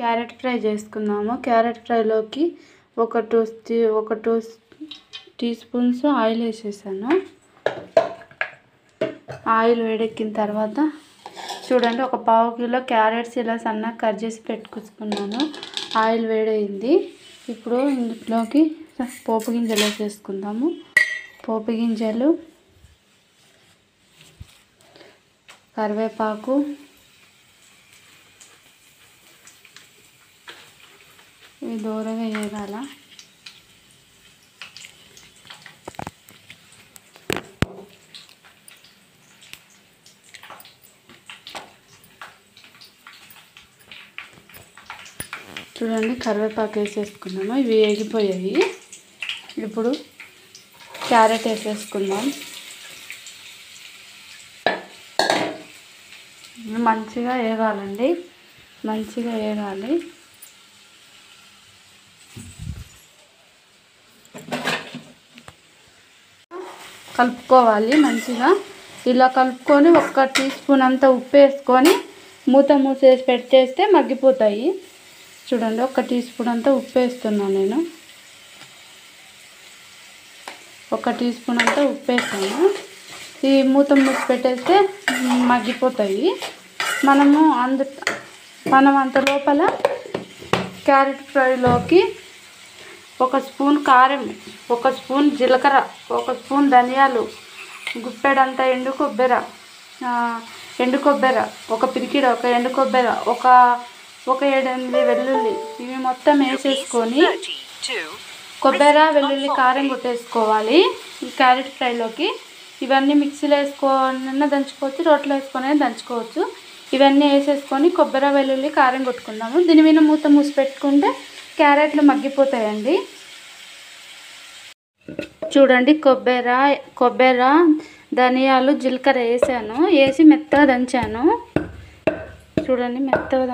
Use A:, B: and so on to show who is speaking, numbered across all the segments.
A: Carrot fry చేసుకుందాము. Carrot ఫ్రైలోకి ఒక two tea spoons oil వేసేసాను. ఆయిల్ వేడెక్కిన తర్వాత చూడండి, ఒక పావు కిలో క్యారెట్స్ ఇలా సన్నగా కట్ చేసి పెట్టుకున్నాను. ఆయిల్ వేడైంది. ఇప్పుడు ఇందులోకి పోపు గింజలు వేసేసుకుందాము. పోపు గింజలు, కరివేపాకు, ఇవి దూరగా వేయాల. చూడండి, కరివేపాకు వేసేసుకున్నాము. ఇవి వేగిపోయాయి. ఇప్పుడు క్యారెట్ వేసేసుకుందాం. మంచిగా వేగాలండి, మంచిగా వేగాలి. కలుపుకోవాలి మంచిగా. ఇలా కలుపుకొని 1 టీ స్పూన్ అంతా ఉప్పు వేసుకొని మూత మూసేసి పెట్టేస్తే మగ్గిపోతాయి. చూడండి, 1 టీ స్పూన్ అంతా ఉప్పు వేస్తున్నాను నేను. 1 టీ స్పూన్ అంతా ఉప్పు వేసాను. ఈ మూత మూసి పెట్టేస్తే మగ్గిపోతాయి. మనం అంత లోపల క్యారెట్ ఫ్రైలోకి 1 స్పూన్ కారం, 1 స్పూన్ జీలకర్ర, 1 స్పూన్ ధనియాలు, గుప్పెడంత ఎండు కొబ్బరి, 1 పిరికిడ ఎండు కొబ్బరి, ఒక 7-8 వెల్లుల్లి, ఇవి మొత్తం వేసేసుకొని కొబ్బరి, వెల్లుల్లి, కారం కొట్టేసుకోవాలి ఈ క్యారెట్ ఫ్రైలోకి. ఇవన్నీ మిక్సీలో వేసుకొని దంచుకోవచ్చు, రోట్లో వేసుకొని దంచుకోవచ్చు. ఇవన్నీ వేసేసుకొని కొబ్బరి, వెల్లుల్లి, కారం కొట్టుకుందాము. దీని మీద మూత మూసి పెట్టుకుంటే క్యారెట్లు మగ్గిపోతాయండి. చూడండి, కొబ్బరి, ధనియాలు, జీలకర్ర వేసాను. వేసి మెత్తగా దంచాను. చూడండి, మెత్తగా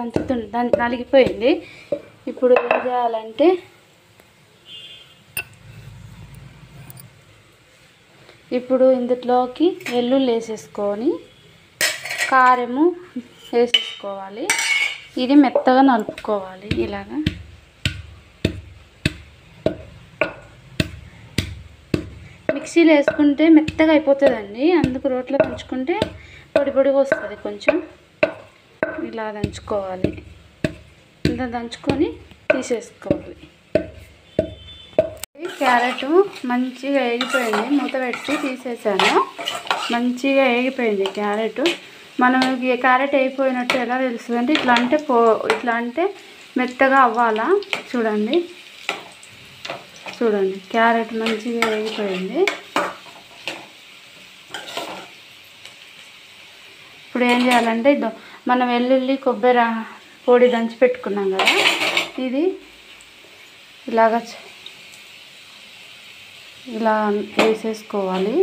A: నలిగిపోయింది. ఇప్పుడు ఏం చేయాలంటే ఇందులోకి వెల్లుల్లి వేసేసుకొని కారము వేసేసుకోవాలి. ఇది మెత్తగా నలుపుకోవాలి. ఇలాగా మిక్సీలో వేసుకుంటే మెత్తగా అయిపోతుందండి. అందుకు రోట్లో దంచుకుంటే పొడిగా వస్తుంది. కొంచెం ఇలా దంచుకోవాలి. ఇలా దంచుకొని తీసేసుకోవాలి. క్యారెట్ మంచిగా వేగిపోయింది. మూత పెట్టి తీసేసాను. మంచిగా వేగిపోయింది క్యారెట్. మనం క్యారెట్ వేగిపోయినట్టు ఎలా తెలుస్తుంది అంటే ఇట్లా అంటే మెత్తగా అవ్వాలా. చూడండి, క్యారెట్ మంచిగా వేగిపోయింది. ఇప్పుడు ఏం చేయాలంటే మనం వెల్లుల్లి, కొబ్బరి పొడి దంచి పెట్టుకున్నాం కదా, ఇది ఇలా వేసేసుకోవాలి.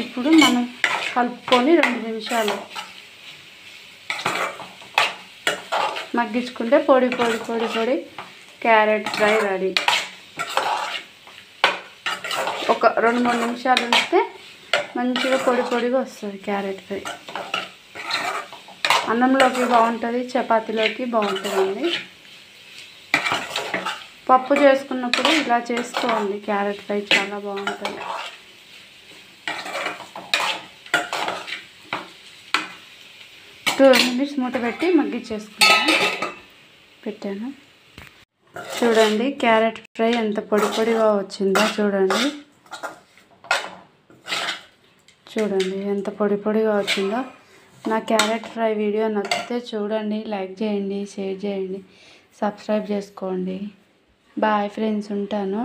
A: ఇప్పుడు మనం కలుపుకొని 2 నిమిషాలు మగ్గించుకుంటే పొడి క్యారెట్ ఫ్రై రెడీ. ఒక 2-3 నిమిషాలు ఉంచితే మంచిగా పొడిగా వస్తుంది క్యారెట్ ఫ్రై. అన్నంలోకి బాగుంటుంది, చపాతీలోకి బాగుంటుందండి. పప్పు చేసుకున్నప్పుడు ఇలా చేసుకోండి. క్యారెట్ ఫ్రై చాలా బాగుంటుంది. టూ మినిట్స్ మూత పెట్టి మగ్గించేసుకున్నాను. పెట్టాను. చూడండి, క్యారెట్ ఫ్రై ఎంత పొడిగా వచ్చిందో. చూడండి ఎంత పొడిగా వచ్చిందో. నా క్యారెట్ ఫ్రై వీడియో నచ్చితే చూడండి, లైక్ చేయండి, షేర్ చేయండి, సబ్స్క్రైబ్ చేసుకోండి. బాయ్ ఫ్రెండ్స్, ఉంటాను.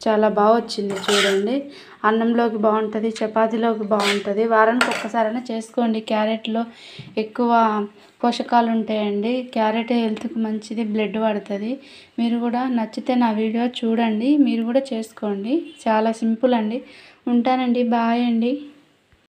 A: చాలా బాగా వచ్చింది. చూడండి, అన్నంలోకి బాగుంటుంది, చపాతీలోకి బాగుంటుంది. వారానికి ఒక్కసారైనా చేసుకోండి. క్యారెట్లో ఎక్కువ పోషకాలు ఉంటాయండి. క్యారెట్ హెల్త్కి మంచిది, బ్లడ్ పడుతుంది. మీరు కూడా నచ్చితే నా వీడియో చూడండి, మీరు కూడా చేసుకోండి. చాలా సింపుల్ అండి. ఉంటానండి. బాయ్ అండి.